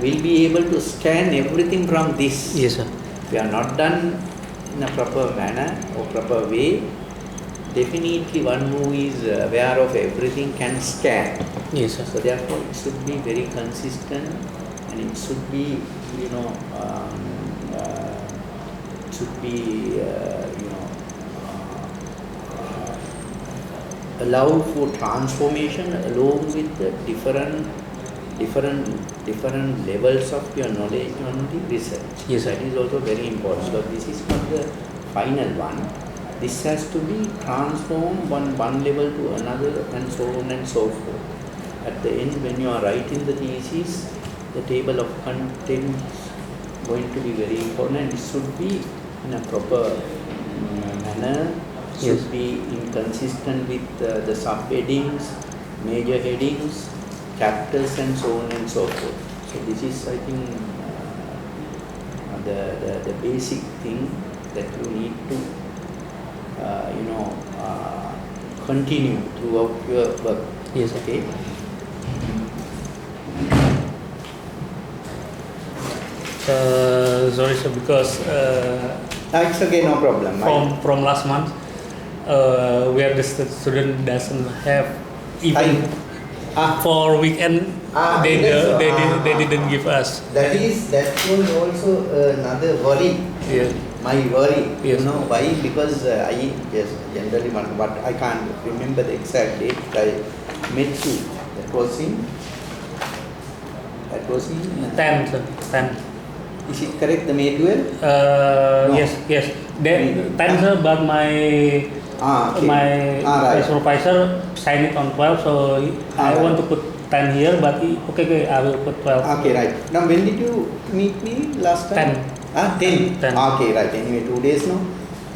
we'll be able to scan everything from this. Yes, sir. If we are not done in a proper manner or proper way, definitely one who is aware of everything can scan. Yes, sir. So therefore it should be very consistent, and it should be, you know, it should be, you know, allow for transformation along with the different levels of your knowledge on the research. Yes, sir. That is also very important. So this is not the final one. This has to be transformed one level to another, and so on and so forth. At the end, when you are writing the thesis, the table of contents going to be very important, and it should be in a proper manner. Should Yes. be inconsistent with the subheadings, major headings, chapters, and so on and so forth. So this is, I think, the basic thing that you need to, you know, continue throughout your work. Yes. Okay. Sorry, sir, because It's okay, no problem. from last month, where the student doesn't have even for weekend. They didn't give us. That was also another worry. Yeah. My worry. Yes. You know why? Because I just generally want, but I can't remember the exact date. I met you. That was in 10, sir. 10. Is it correct? The May 12? No. Yes. Then 10, sir, but my Okay. Right. supervisor signed it on 12, so I Right. want to put 10 here, but okay, I will put 12. Okay, right. Now, when did you meet me last time? 10. 10. Okay, right. Anyway, 2 days now.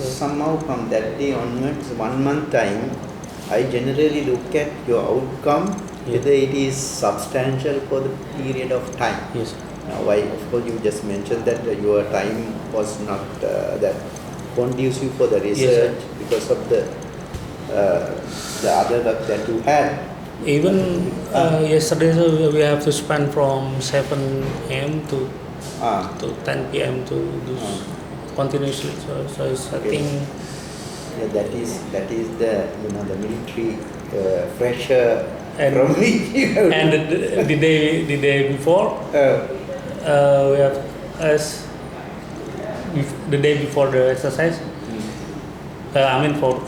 Yes. Somehow from that day onwards, 1 month time, I generally look at your outcome, Yes. whether it is substantial for the period of time. Yes. Now, why? Of course, you just mentioned that your time was not that conducive for the research because of the other work that you had. Even yesterday, sir, we have to spend from 7 a.m. to 10 p.m. to do continuously. So it's, I Okay. think. Yeah, that is the, you know, the military pressure And- from which you have And the day before, we have as the day before the exercise. I mean, for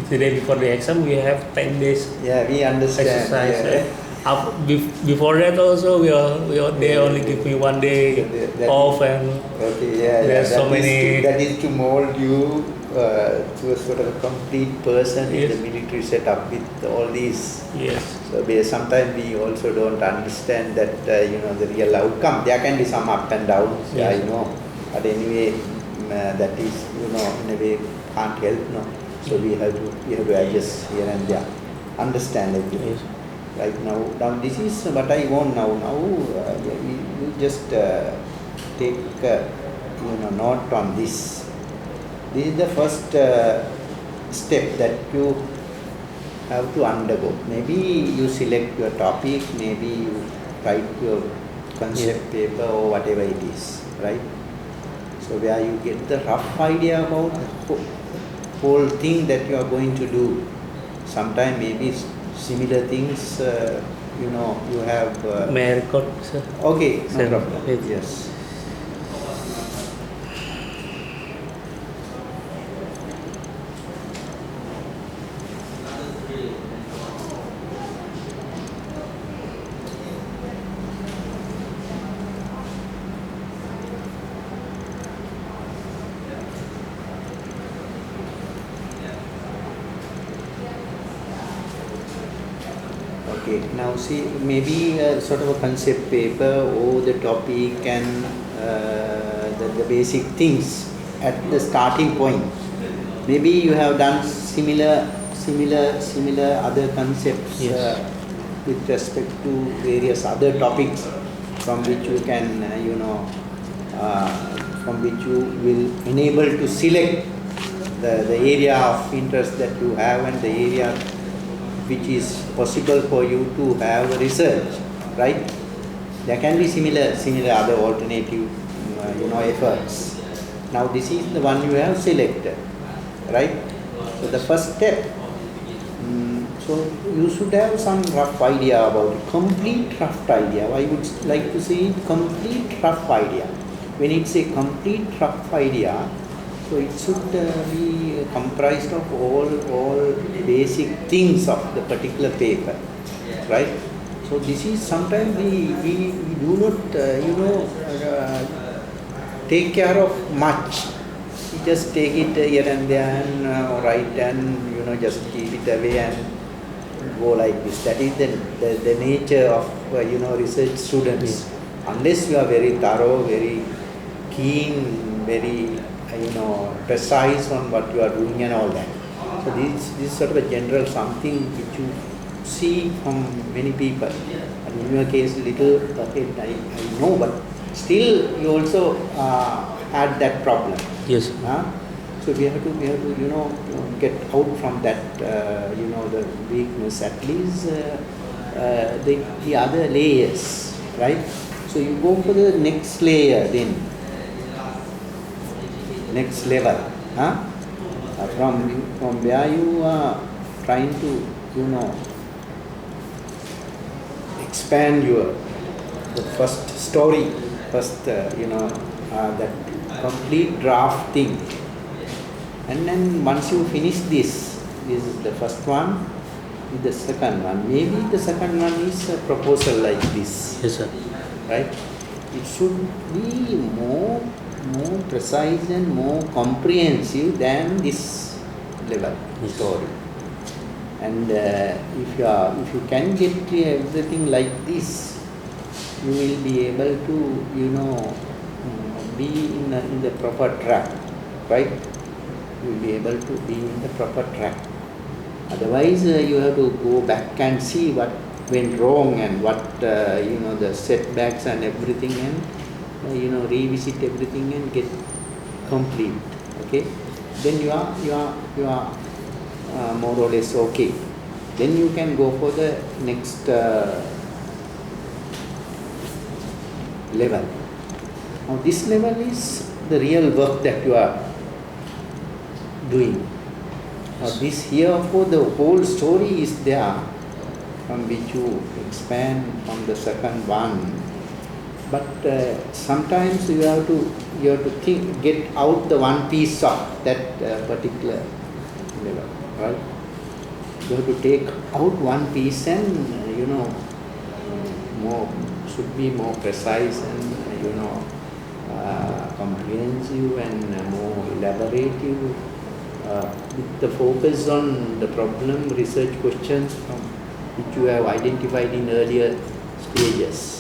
the day before the exam, we have 10 days yeah, we understand. exercise. Yeah. Before that also, they only give me 1 day That off, and Okay, yeah, There's so many- that is to mold you to a sort of a complete person in Yes. the military setup with all these. yes, So sometimes we also don't understand that, you know, the real outcome. There can be some up and downs, Yes. I know. But anyway, that is, you know, in a way can't help, no. So we have to adjust here and there, understand everything. yes. Right now this is what I want now. You just take you know, note on this. This is the first step that you have to undergo. Maybe you select your topic, maybe you write your concept paper or whatever it is, right? So where you get the rough idea about the whole thing that you are going to do. Sometime maybe similar things, you know, you have. May I record, sir? Okay, no Sir, problem. please. Yes. Okay, now see, maybe sort of a concept paper or the topic and the basic things at the starting point. Maybe you have done similar other concepts Yes. with respect to various other topics from which you can, from which you will enable to select the area of interest that you have and the area which is possible for you to have research, right? There can be similar other alternative, efforts. Now this is the one you have selected, right? So the first step. So you should have some rough idea about it, complete rough idea. I would like to say complete rough idea. When it's a complete rough idea, so it should be comprised of all basic things of the particular paper, right? So this is sometimes we do not take care of much. We just take it here and there and write and just keep it away and go like this. That is the nature of research students. Unless you are very thorough, very keen, very precise on what you are doing and all that. So this is sort of a general something which you see from many people. And in your case, little I know, but still you also had that problem. Yes. So we have to get out from that the weakness, at least the other layers, right? So you go for the next layer then, next level, from where you are trying to expand the first story, that complete draft thing. And then once you finish this is the first one, is the second one. Maybe the second one is a proposal like this. Yes, sir. Right? It should be more precise and more comprehensive than this level story. And if you can get everything like this, you will be able to be in the proper track, right? You will be able to be in the proper track. Otherwise, you have to go back and see what went wrong and what the setbacks and everything, and revisit everything and get complete. Okay, then you are more or less okay. Then you can go for the next level. Now this level is the real work that you are doing. Now this here, for the whole story is there, from which you expand from the second one. But sometimes you have to get out the one piece of that particular level, right? You have to take out one piece and should be more precise and comprehensive and more elaborative, with the focus on the problem research questions from which you have identified in earlier stages.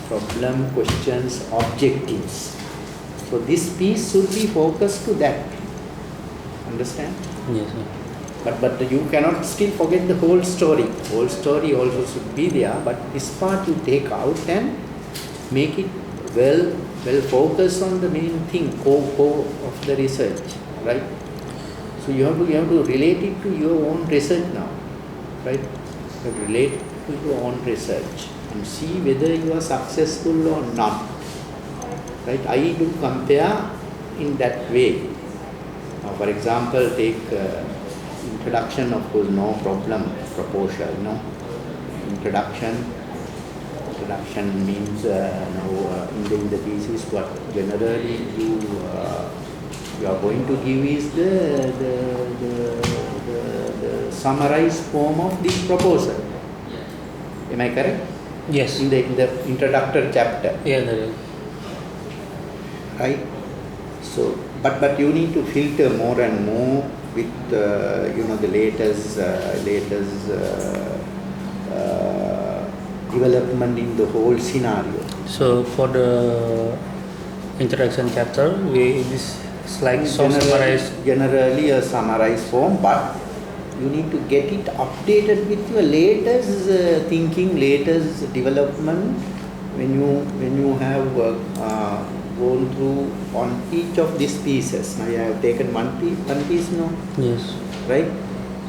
Problem, questions, objectives. So this piece should be focused to that. Understand? Yes, sir. But you cannot still forget the whole story. Whole story also should be there, but this part you take out and make it well focused on the main thing, core of the research, right? So you have to relate it to your own research now, right? You have to relate it to your own research and see whether you are successful or not, right? I do compare in that way. Now, for example, take introduction, of course, no problem, proposal, no. Introduction means in the thesis what generally you are going to give is the summarized form of this proposal. Am I correct? Yes. In the introductory chapter. Yeah, that is. Right? So, but you need to filter more and more with the latest development in the whole scenario. So for the introduction chapter, this is like summarized. Generally a summarized form, but you need to get it updated with your latest thinking, latest development when you have gone through on each of these pieces. Now you have taken one piece, no? Yes. Right?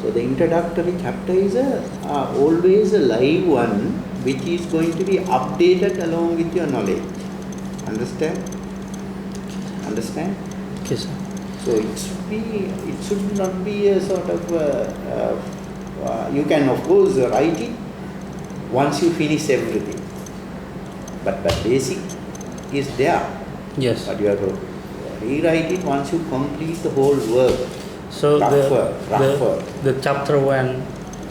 So the introductory chapter is always a live one, which is going to be updated along with your knowledge. Understand? Understand? Okay, sir. So it should not be a sort of, you can of course write it once you finish everything. But basic is there. Yes. But you have to rewrite it once you complete the whole work. So rougher. the chapter 1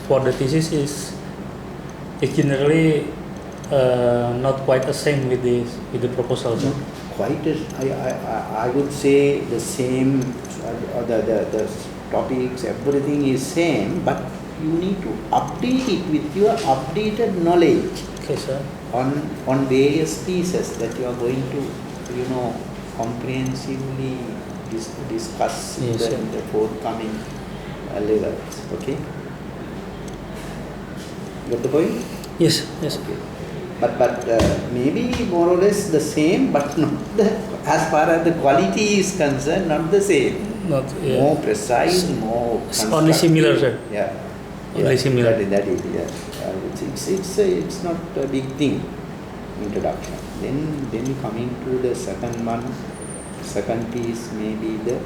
for the thesis is generally not quite the same with the proposal. Sir. Quite I would say the same, the topics, everything is same, but you need to update it with your updated knowledge. Okay, sir. On various pieces that you are going to, comprehensively discuss Yes, in the forthcoming levels. Okay? Got the point? Yes, yes. Okay. But maybe more or less the same, but not as far as the quality is concerned, not the same. Not More precise, more it's only similar, sir. Yeah. Only similar. That is, yeah. It's not a big thing, introduction. Then you come into the second one, second piece, maybe the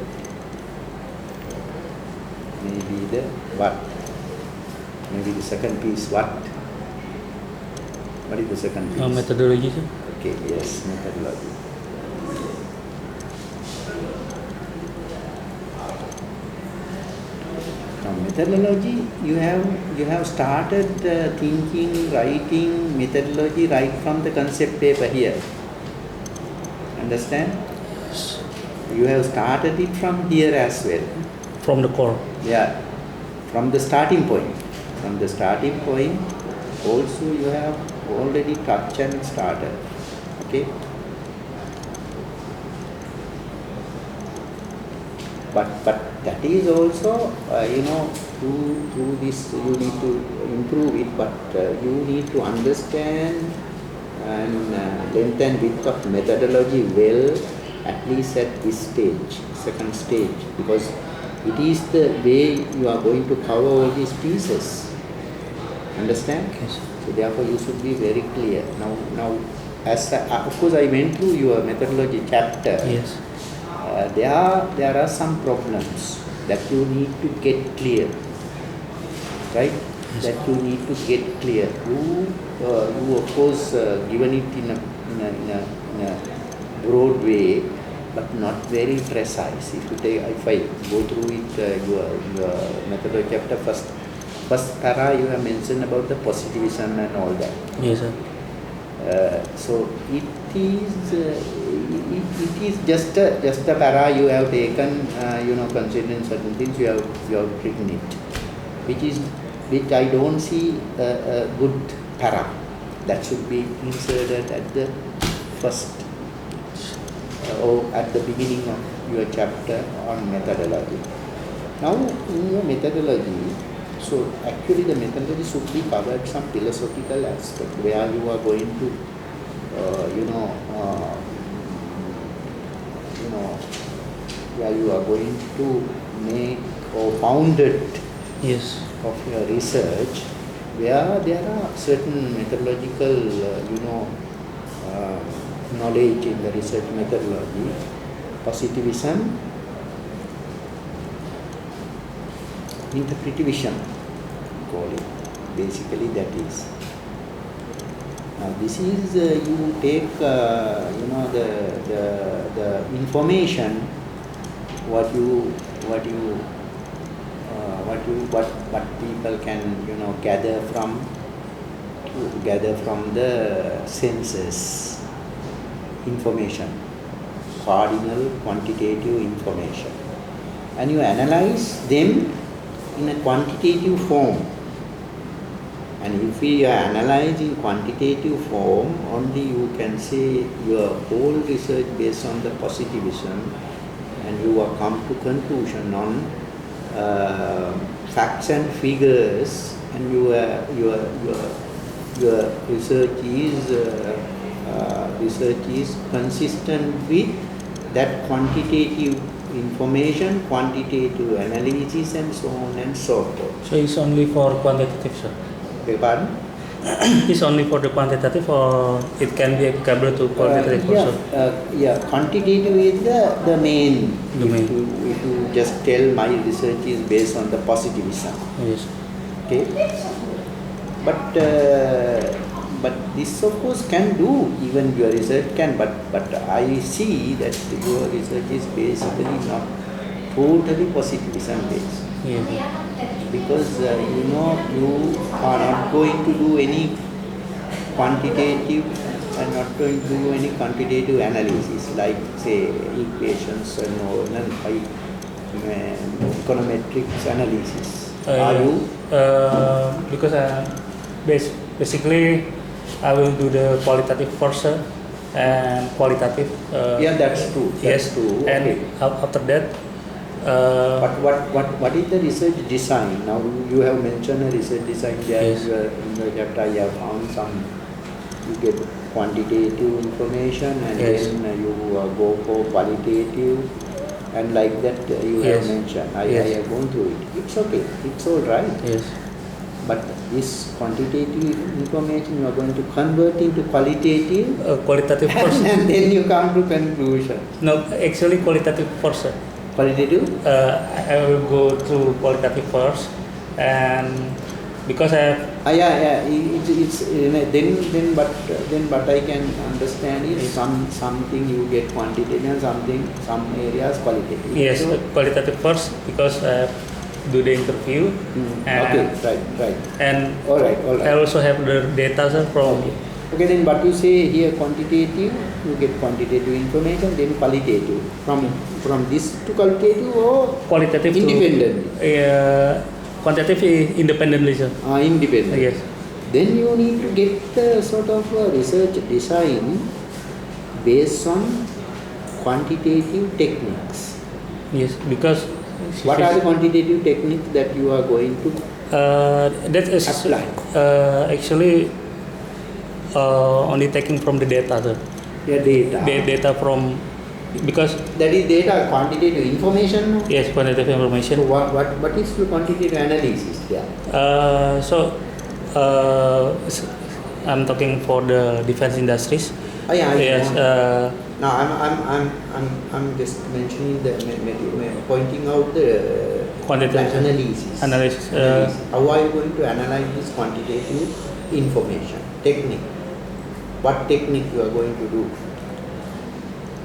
what? Maybe the second piece what? What is the second piece? Methodology, sir. Okay, yes, methodology. Now methodology, you have started thinking, writing methodology right from the concept paper here. Understand? You have started it from here as well. From the core. Yeah, from the starting point. From the starting point, also you have already touched and started. Okay? But that is also, through this you need to improve it, but you need to understand and length and width of methodology well, at least at this stage, second stage, because it is the way you are going to cover all these pieces. Understand? Yes. So therefore you should be very clear. Now as of course I went through your methodology chapter. Yes. There are some problems that you need to get clear, right? Yes. That you need to get clear. You of course given it in a broad way, but not very precise. If I go through it, your methodology chapter first para you have mentioned about the positivism and all that. Yes, sir. So it is just a para you have taken, considering certain things you have written it, which I don't see a good para that should be inserted at the first or at the beginning of your chapter on methodology. Now in your methodology, so actually the methodology should be covered some philosophical aspect where you are going to, where you are going to make or founded Yes. of your research, where there are certain methodological, knowledge in the research methodology, positivism, interpretivism, call it. Basically, that is. Now, this is you take the information what people can gather from the senses information, cardinal quantitative information, and you analyze them in a quantitative form. And if we analyze in quantitative form, only you can say your whole research based on the positivism, and you will come to conclusion on facts and figures, and your research is consistent with that quantitative information, quantitative analysis, and so on and so forth. So it's only for quantitative, sir. Beg pardon? is only for the quantitative, or it can be applicable to qualitative yeah, also? yeah, quantitative is the main. The main. If you just tell my research is based on the positivism, Yes. okay. But this of course can do, even your research can. But I see that your research is basically not totally positivism based. Yeah. Because you are not going to do any quantitative and not going to do any quantitative analysis like say equations and all and econometrics analysis. Are you? Because basically I will do the qualitative first and qualitative. Yeah, that's true. That's Yes. true. And Okay. after that. But what is the research design? Now you have mentioned a research design there. Yes. In the chapter I have found some. You get quantitative information and Yes. then you go for qualitative and like that you have Yes. mentioned. I Yes. have gone through it. It's okay. It's all right. Yes. But this quantitative information you are going to convert into qualitative Qualitative first. and then you come to conclusion. No, actually qualitative first. Qualitative? I will go through qualitative first, and because I have. Yeah. It's then but I can understand it. Something you get quantitative and some areas qualitative. Yes, So, qualitative first because I have do the interview. And okay, right. And All right. I also have the data from. Okay, then what you say here quantitative, you get quantitative information, then qualitative. From this to qualitative or Qualitative independently? Quantitative is independently, sir. Independent. Yes. Then you need to get the sort of research design based on quantitative techniques. Yes, because. What are the quantitative techniques that you are going to that is apply? Actually only taking from the data, sir. Yeah, data. Data from, because that is data, quantitative information. yes, quantitative information. So what is the quantitative analysis there? I'm talking for the defense industries. Yeah, Yes. Now I'm just mentioning pointing out the Quantitative analysis. analysis. How are you going to analyze this quantitative information? Technique. What technique you are going to do?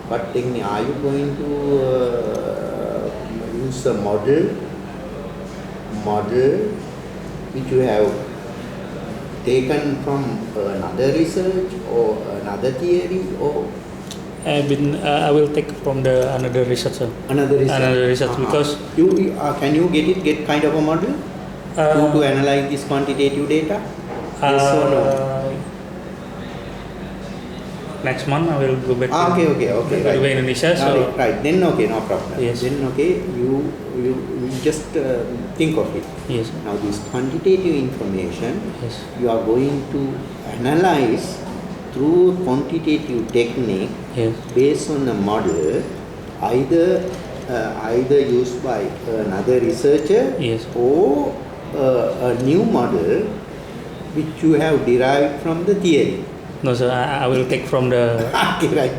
What technique are you going to use a model which you have taken from another research or another theory or I will take from the another research. another research? Because you can you get kind of a model to analyze this quantitative data? Yes or no? Next month I will go back Okay, to right. Indonesia. So Right, then okay, no problem. Yes. Then okay, you just think of it. yes, Now this quantitative information yes, you are going to analyze through quantitative technique yes, based on a model either used by another researcher yes. or a new model which you have derived from the theory. No, sir. I will take from the Okay, right.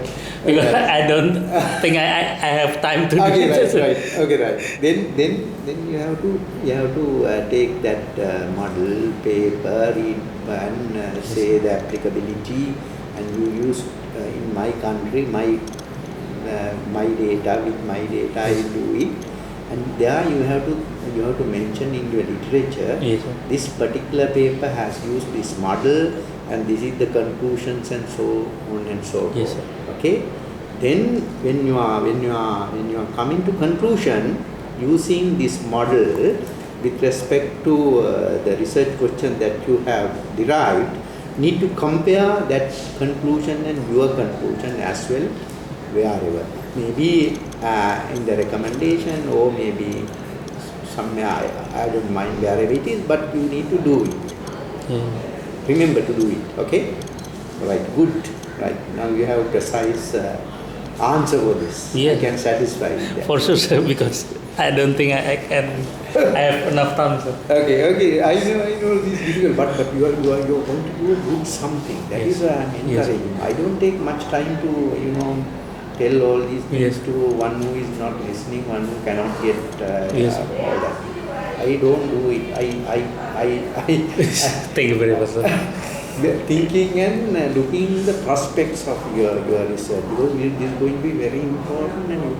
because Okay. I don't think I have time to do Okay, it. right. Okay, right. Then you have to take that model paper and say the applicability, and you use in my country my data. With my data I do it, and there you have to mention in your literature Yes, sir. this particular paper has used this model and this is the conclusions and so on and so forth. Yes, sir. Okay. Then when you are coming to conclusion using this model with respect to the research question that you have derived, need to compare that conclusion and your conclusion as well wherever. Maybe in the recommendation or maybe somewhere, I don't mind wherever it is, but you need to do it. Yeah. Remember to do it, okay? Right, good. Right, now you have precise answer for this. Yeah. I can satisfy with that. For sure, sir. Because I don't think I can. I have enough time. So. Okay. I know this is difficult, but you are going to do good something. That Yes. is encouraging. I don't take much time to tell all these things Yes. to one who is not listening, one who cannot get Yes. all that. I don't do it. I Thank you very much, sir. thinking and looking the prospects of your research, because this is going to be very important, and you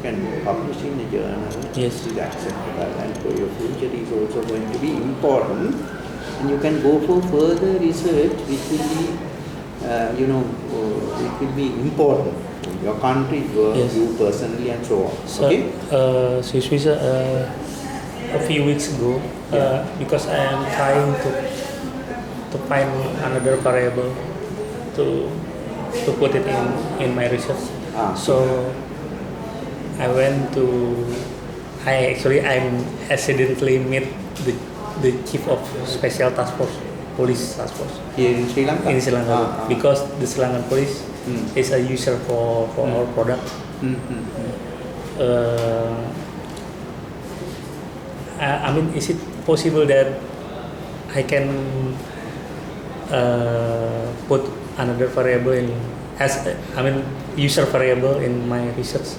can publish in a journal. Yes. It is acceptable, and for your future is also going to be important, and you can go for further research which will be it will be important in your country, Yes. you personally, and so on. So, Okay. excuse me, sir, a few weeks ago, because I am trying to find another variable to put it in my research. So I went to I'm accidentally meet the chief of special task force, police task force Here in Sri Lanka. in Sri Lanka, because the Sri Lankan police is a user for our product. I mean, is it possible that I can put another variable user variable in my research?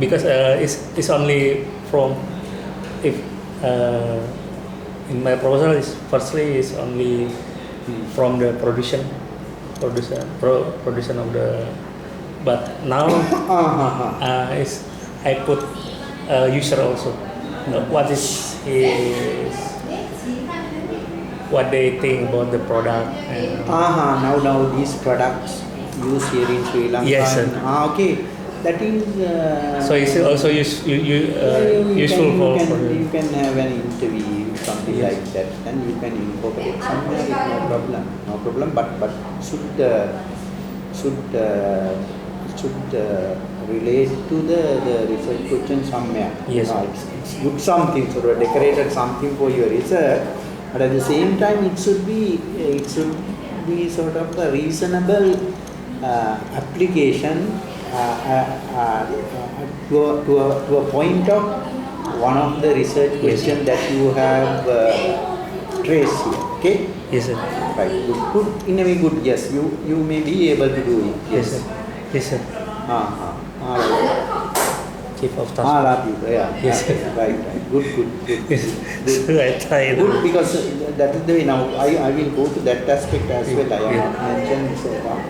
Because it's only from if in my proposal is firstly is only from the production of the, but now is I put user also. What is what they think about the product? Now these products used here in Sri Lanka. Yes, sir. Okay. That is. So it's also useful for you can have an interview, something Yes. like that, and you can incorporate somewhere. It's no problem. But should relate to the research question somewhere. Yes. It's good something, sort of decorated something for your research, but at the same time it should be sort of a reasonable application to a point of one of the research questions that you have traced here. Okay. Yes, sir. Right. Good. In a way, good. Yes. You may be able to do it. Yes, sir. Yes, sir. Chief of task. Yeah. Yes, sir. Right. Good. Yes. So I tried. Good, because that is the way. Now I will go to that aspect as well. I have not mentioned so far.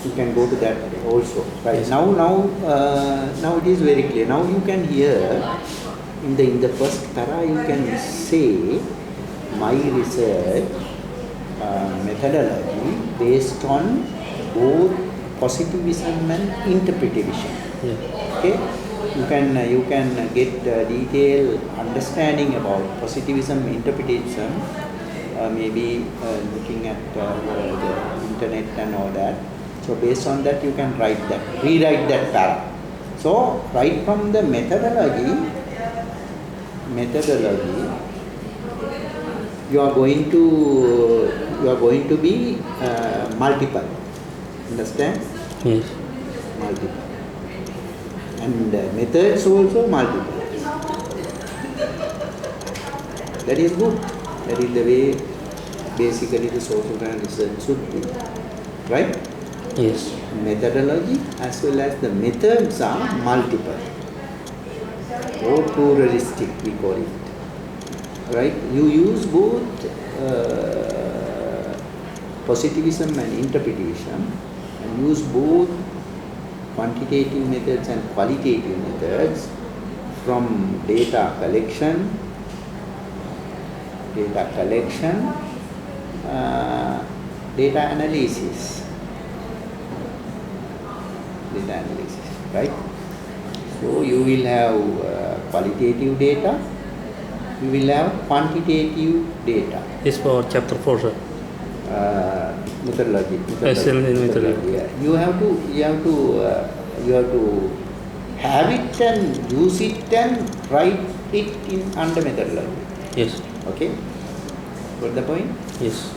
You can go to that also. Right. Yes. Now it is very clear. Now you can hear in the first para you can say my research methodology based on both positivism and interpretivism. Yeah. Okay. You can get detailed understanding about positivism, interpretism, maybe looking at the internet and all that. So based on that, you can rewrite that para. So right from the methodology, you are going to be multiple. Understand? Yes. Multiple. And methods also multiple. That is good. That is the way basically the social research should be. Right? Yes. Methodology as well as the methods are multiple or pluralistic, we call it. Right? You use both positivism and interpretivism, and use both quantitative methods and qualitative methods from data collection, data analysis, right? So you will have qualitative data, you will have quantitative data. This for chapter 4, sir. Methodology. Still in methodology. Yeah. You have to have it and use it and write it in under methodology. Yes. Okay. Got the point? Yes.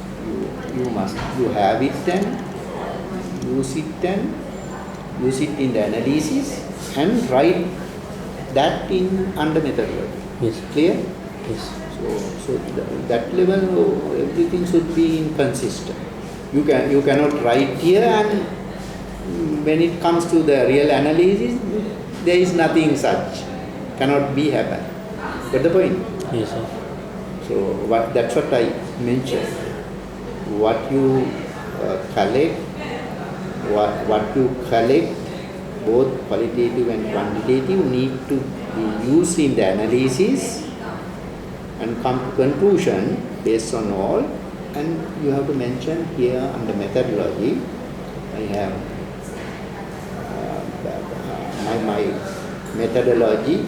You have it and use it and use it in the analysis and write that in under methodology. Yes. Clear? Yes. So that level, everything should be inconsistent. You cannot write here, and when it comes to the real analysis, there is nothing such. Cannot be happen. Get the point? Yes, sir. So that's what I mentioned. What you collect, what you collect, both qualitative and quantitative, need to be used in the analysis and come to conclusion based on all. And you have to mention here under methodology, I have my methodology,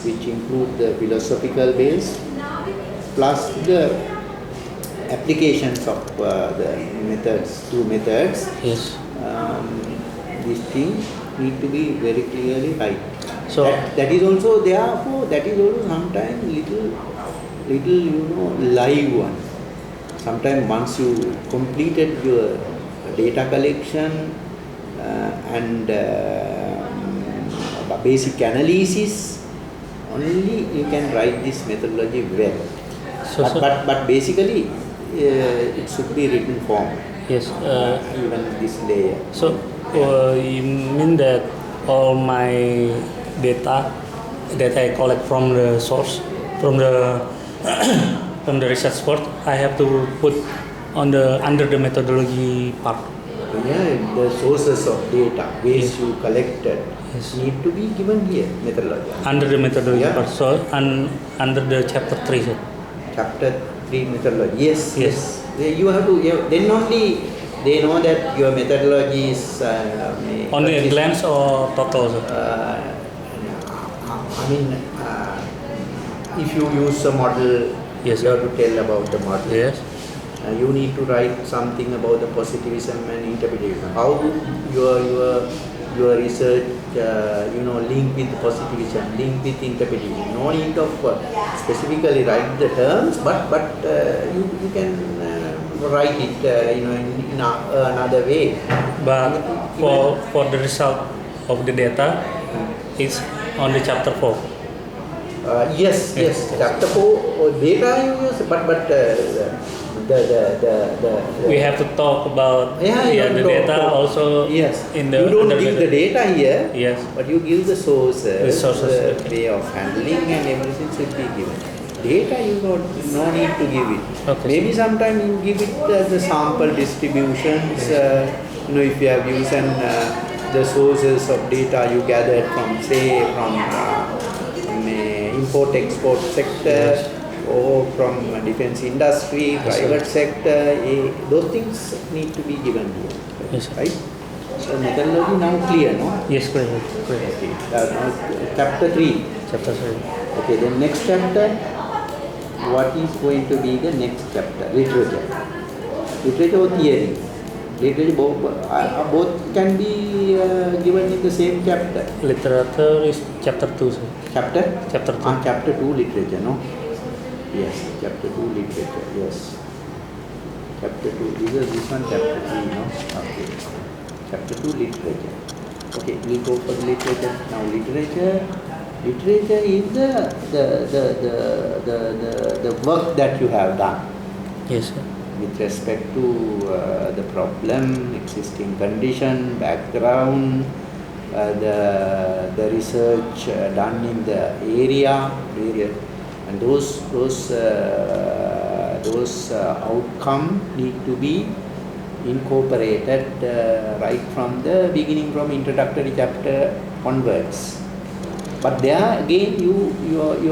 which include the philosophical base plus the applications of the methods, two methods. Yes. These things need to be very clearly right. So that is also therefore that is also sometimes little live one. Sometimes once you completed your data collection and basic analysis, only you can write this methodology well. So, but basically it should be written form. yes. Even this layer. So you mean that all my data that I collect from the source, from the from the research part, I have to put on the under the methodology part. Yeah, the sources of data, ways Yes. you collected, Yes. need to be given here, methodology. Under the methodology Yeah. part. So under the chapter 3, sir. Chapter 3 methodology. Yes, Yes. yes. You have to, then only they know that your methodology is Only a glance or total, sir? I mean, if you use a model, Yes, you sir. have to tell about the model. Yes. You need to write something about the positivism and interpretation. How your research, link with positivism, link with interpretation. No need of specifically write the terms, but you can write it, in another way. But for the result of the data, it's on the chapter 4. Yes. Yes. Chapter 4 data you use, but We have to talk about you have the to data talk. also. Yes. In the You don't under give the data here. Yes. But you give the sources, The sources, the okay. way of handling, and everything should be given. Data you no need to give it. Okay. Maybe sometime you give it as the sample distributions. If you have used the sources of data you gathered from import-export sector, or from defense industry, Yes, sir. private sector, those things need to be given here. Yes, sir. Right? So methodology now clear, no? Yes, correct. Okay. Now chapter 3. Chapter 3. Okay, then next chapter, what is going to be the next chapter? Literature. Literature or theory? Literature both can be given in the same chapter. Literature is chapter 2, sir. Chapter? Chapter 2. Chapter 2 literature, no? Yes, chapter 2 literature, yes. Chapter 2, this one chapter 3, no? Okay. Chapter 2 literature. Okay, we go for the literature. Now literature is the work that you have done Yes, sir. with respect to the problem, existing condition, background, the research done in the area, and those outcome need to be incorporated right from the beginning, from introductory chapter onwards. But there again, you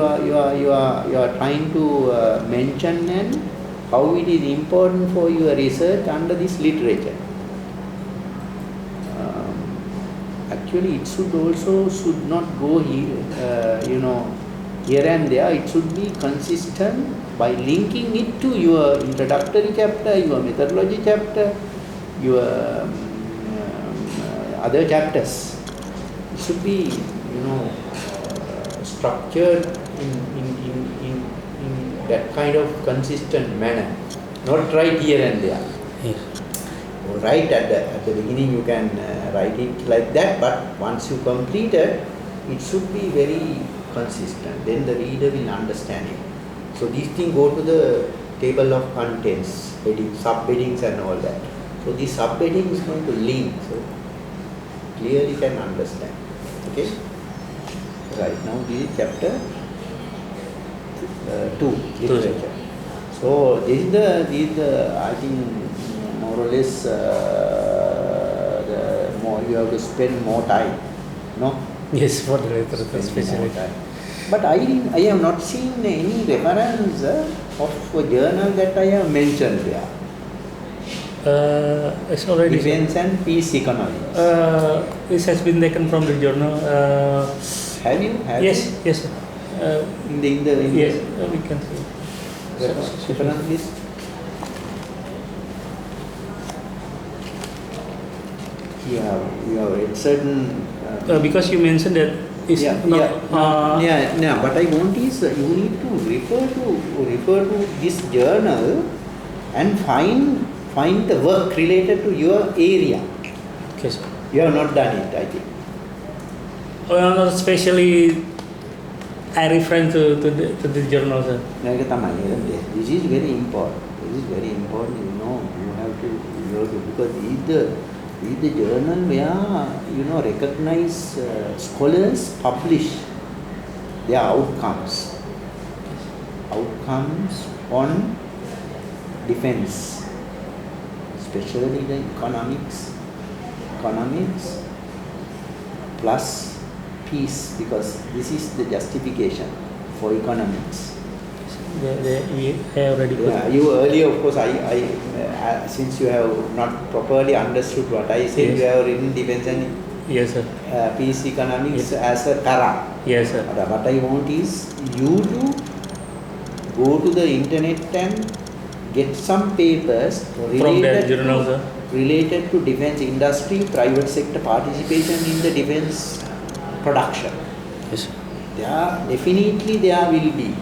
are trying to mention and how it is important for your research under this literature. Actually, it should not go here, here and there. It should be consistent by linking it to your introductory chapter, your methodology chapter, your other chapters. It should be, structured in that kind of consistent manner, not right here and there. Yes. write at the beginning, you can write it like that, but once you complete it, it should be very consistent. Then the reader will understand it. So these things go to the table of contents, headings, sub-headings and all that. So this sub-heading is going to link, so clearly can understand. Okay? Right, now this is chapter 2, literature. So this is the I think more or less the more you have to spend more time, no? Yes, for the literature especially. But I have not seen any reference of a journal that I have mentioned there. It's already Defense and Peace Economics. This has been taken from the journal. Have you? Yes, you? yes. In the yes, we can see. Reference list. You have read certain. Because you mentioned that it's not. But I want is you need to refer to this journal and find the work related to your area. Okay, sir. You have not done it, I think. Well, especially I refer to the journal, sir. This is very important. This is very important. You have to because this is the journal where recognized scholars publish their outcomes on defense, especially the economics plus peace, because this is the justification for economics. We have already put. Yeah, you earlier, of course, I since you have not properly understood what I said, Yes. you have written defense and Yes, sir. peace economics Yes. as a tara. Yes, sir. But what I want is you to go to the internet and get some papers From that journal, sir. related to defense industry, private sector participation in the defense production. Yes, sir. Definitely there will be.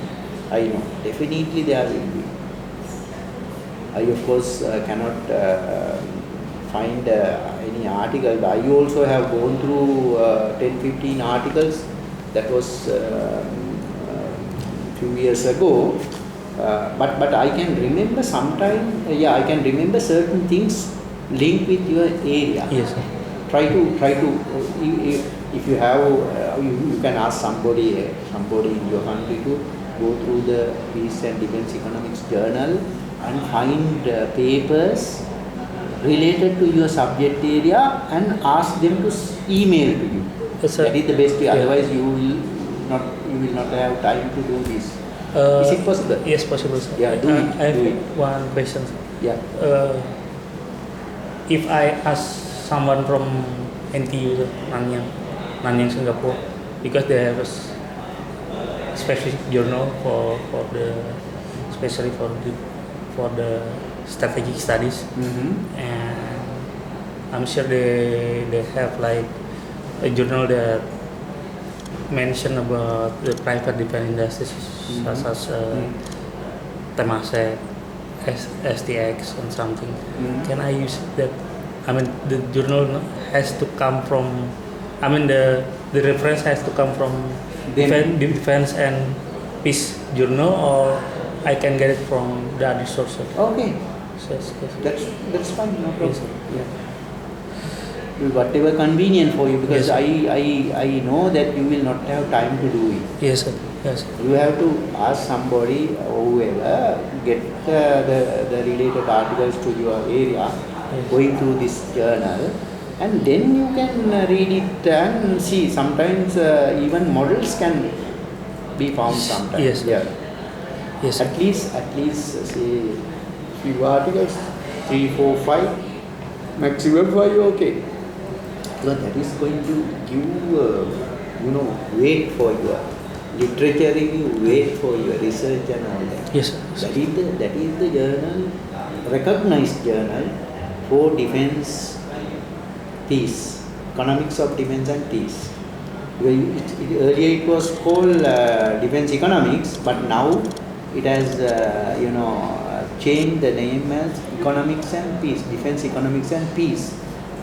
I know, definitely there will be. I of course cannot find any article, but I also have gone through 10-15 articles. That was few years ago. But I can remember sometime, I can remember certain things linked with your area. Yes, sir. Try to if you have you can ask somebody in your country to go through the Peace and Defense Economics Journal and find papers related to your subject area and ask them to email to you. Yes, sir. That is the best way. Yeah. Otherwise you will not have time to do this. Is it possible? Yes, possible, sir. Yeah, do it. I have do it. one question, sir. Yeah. If I ask someone from NTU, sir, Nanyang, Singapore, because they have a specific journal for the, especially for the strategic studies, and I'm sure they have like a journal that mention about the private defense industries, such as Temasek, STX, and something. Can I use that? I mean, the journal has to come from. I mean, the reference has to come from defense and peace journal, or I can get it from the other sources. Okay. Yes. That's fine. No problem. Yes. Yeah. Whatever convenient for you, because Yes. I know that you will not have time to do it. Yes, sir. Yes. You have to ask somebody or whoever, get the related articles to your area, going through this journal, and then you can read it and see. Sometimes even models can be found sometimes. Yes. Yeah. Yes. At least say few articles, 3, 4, 5, maximum 5, okay. So that is going to give weight for your literature review, weight for your research and all that. Yes, sir. That is the journal, recognized journal for defense, peace, economics of defense and peace. Earlier it was called defense economics, but now it has change the name as economics and peace, defense economics and peace.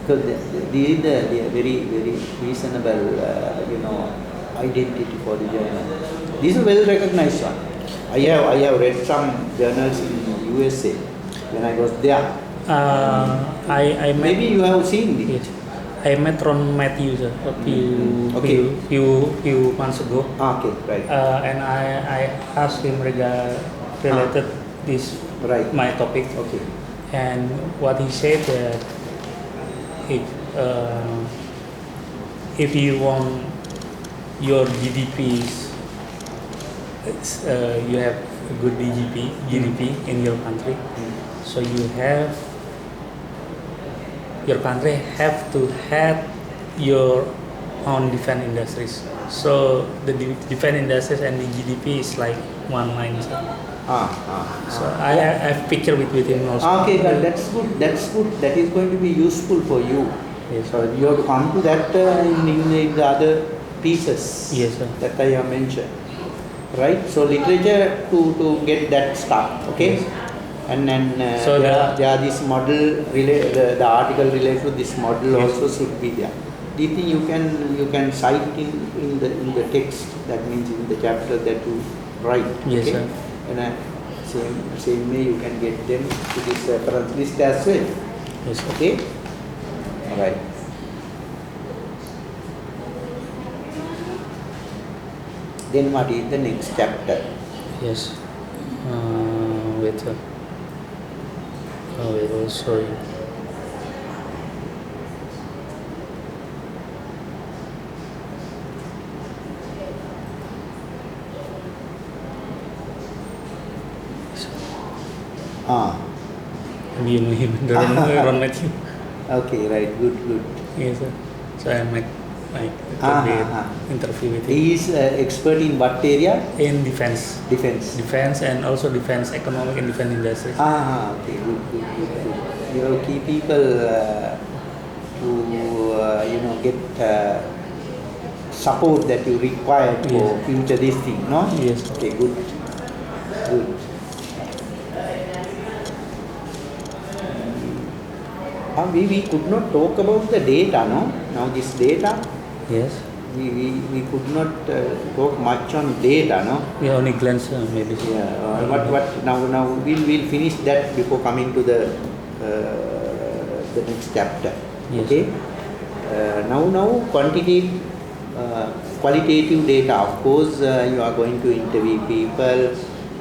Because these are the very, very reasonable, identity for the journal. These are well recognized one. I have read some journals in USA when I was there. I met, Maybe you have seen it. yes, I met Ron Matthews a few months ago. Okay, right. And I asked him related this Right. my topic, Okay. and what he said that if you want your GDPs, you have a good GDP in your country, so your country have to have your own defense industries. So the defense industries and the GDP is like one line. So I have picture with him also. Okay, but that's good. That's good. That is going to be useful for you. Yes. So you have to come to that in the other pieces. Yes, sir. That I have mentioned. Right. So literature to get that stuff. Okay. Yes. And then So there are this model the article related to this model Yes. also should be there. Do you think you can cite in the text, that means in the chapter that you write? Yes, okay? sir. And same way you can get them to this reference list as well. Yes, sir. Okay? Alright. Then what is the next chapter? Yes. Wait, sir. Wait, I'll show you. You know him, Ron Matthew. Okay, right, good. Yes, sir. So I met interview with him. He is expert in what area? In defense. Defense and also defense economic and defense industry. Okay, good. You have key people to get support that you require for Yes. future this thing, no? Yes. Okay, good. We could not talk about the data, no? Now this data, Yes. we could not talk much on data, no? We only glance maybe. Yeah. What now we'll finish that before coming to the next chapter. Yes. Okay. Now quantitative, qualitative data. Of course, you are going to interview people.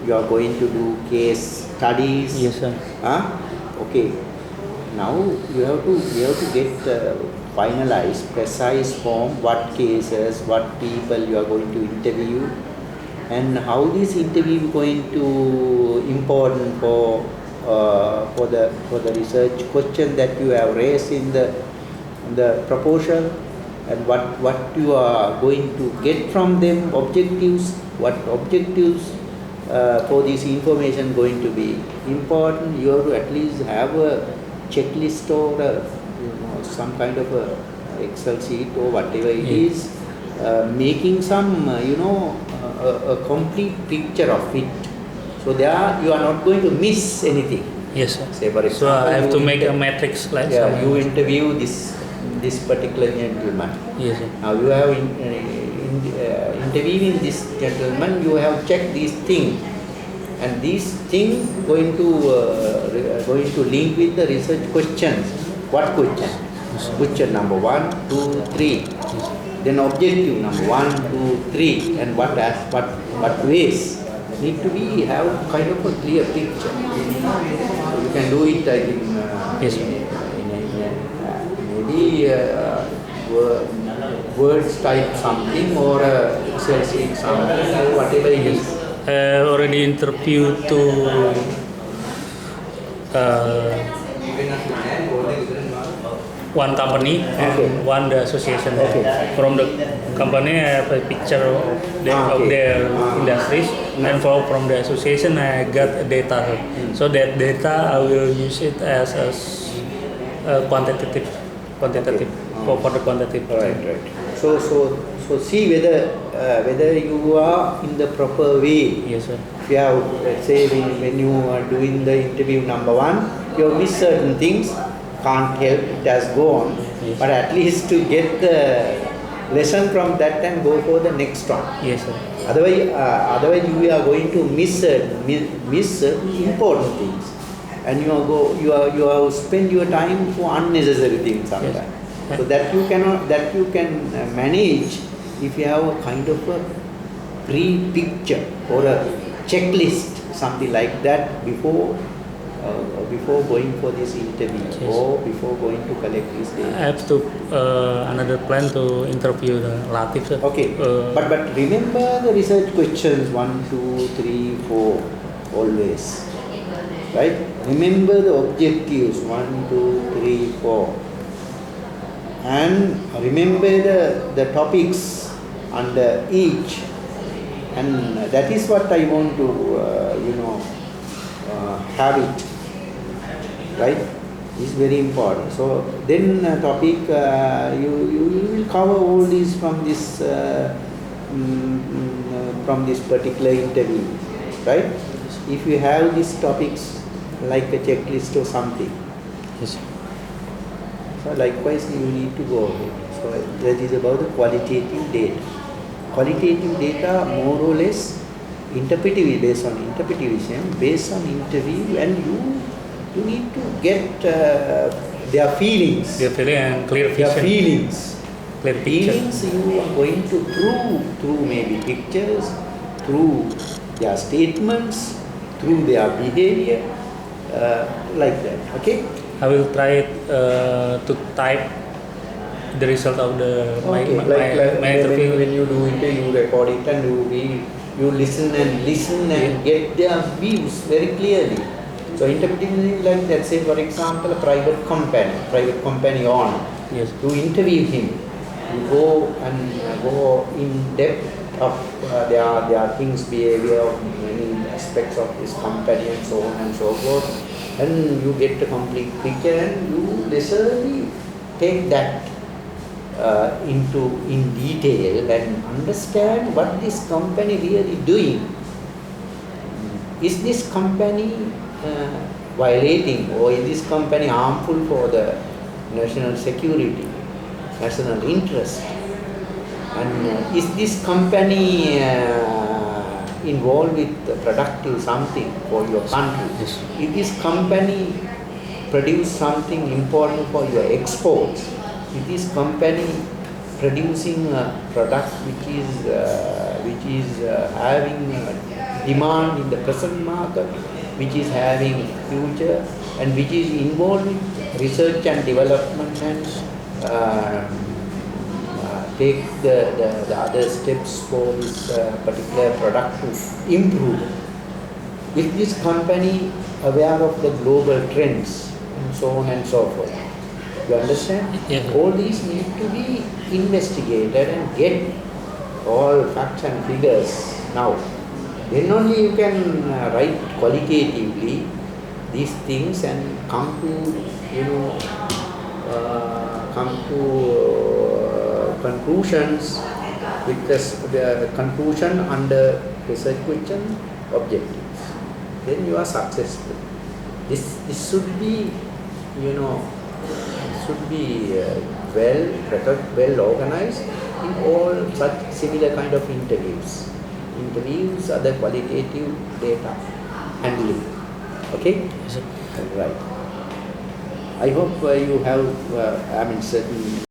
You are going to do case studies. Yes, sir. Okay. Now you have to get finalized, precise form, what cases, what people you are going to interview, and how this interview is going to important for the research question that you have raised in the proposal, and what you are going to get from them, objectives, what objectives for this information going to be important. You have to at least have a checklist or some kind of a Excel sheet or whatever it is, making some a complete picture of it. So there you are not going to miss anything. Yes, sir. Say for example, So I have to make a matrix like you interview this particular gentleman. Yes, sir. Now you have interviewing this gentleman, you have checked these things, and these things going to link with the research questions. What question? Question number 1, 2, 3. Then objective number 1, 2, 3, and what ways need to be have kind of a clear picture. So you can do it in Yes, maybe words type something or Excel sheet something, whatever it is. I already interviewed to one company and one the association. From the company, I have a picture of their industries, and from the association, I got data. So that data, I will use it as a quantitative for the quantitative. Right. So see whether you are in the proper way. Yes, sir. If you have, let's say, when you are doing the interview number 1, you have missed certain things, can't help, it has gone. Yes. But at least to get the lesson from that and go for the next one. Yes, sir. Otherwise you are going to miss important things, and you have spend your time for unnecessary things sometimes. Yes. So that you can manage if you have a kind of a pre-picture or a checklist, something like that before going for this interview. Yes. Or before going to collect this data. I have to another plan to interview the Latif, sir. Okay, but remember the research questions 1, 2, 3, 4 always, right? Remember the objectives 1, 2, 3, 4, and remember the topics under each, and that is what I want to have it, right? Is very important. So then topic you will cover all these from this particular interview, right? If you have these topics like a checklist or something. Yes. So likewise you need to go ahead. So that is about the qualitative data. Qualitative data more or less interpretive, based on interpretation, based on interview, and you need to get their feelings. Their feeling and clear vision. Their feelings. Clear picture. Feelings you are going to prove through maybe pictures, through their statements, through their behavior, like that. Okay? I will try to type the result of my interview. When you do interview, you record it and you listen and get their views very clearly. So interpreting is like that. Say for example, a private company owner. Yes. To interview him, you go in depth of their things, behavior, of many aspects of this company and so on and so forth, and you get a complete picture, and you necessarily take that in detail and understand what this company really doing. Is this company violating, or is this company harmful for the national security, national interest? And is this company involved with productive something for your country? Yes. If this company produce something important for your exports, if this company producing a product which is having demand in the present market, which is having future, and which is involved in research and development, and take the other steps for this particular product to improve. Is this company aware of the global trends and so on and so forth? You understand? Yeah. All these need to be investigated and get all facts and figures now. Then only you can write qualitatively these things and come to conclusions with the conclusion under research question objectives. Then you are successful. This should be well organized in all such similar kind of interviews. Interviews are the qualitative data handling. Okay? Yes, sir. Right. I hope you have certain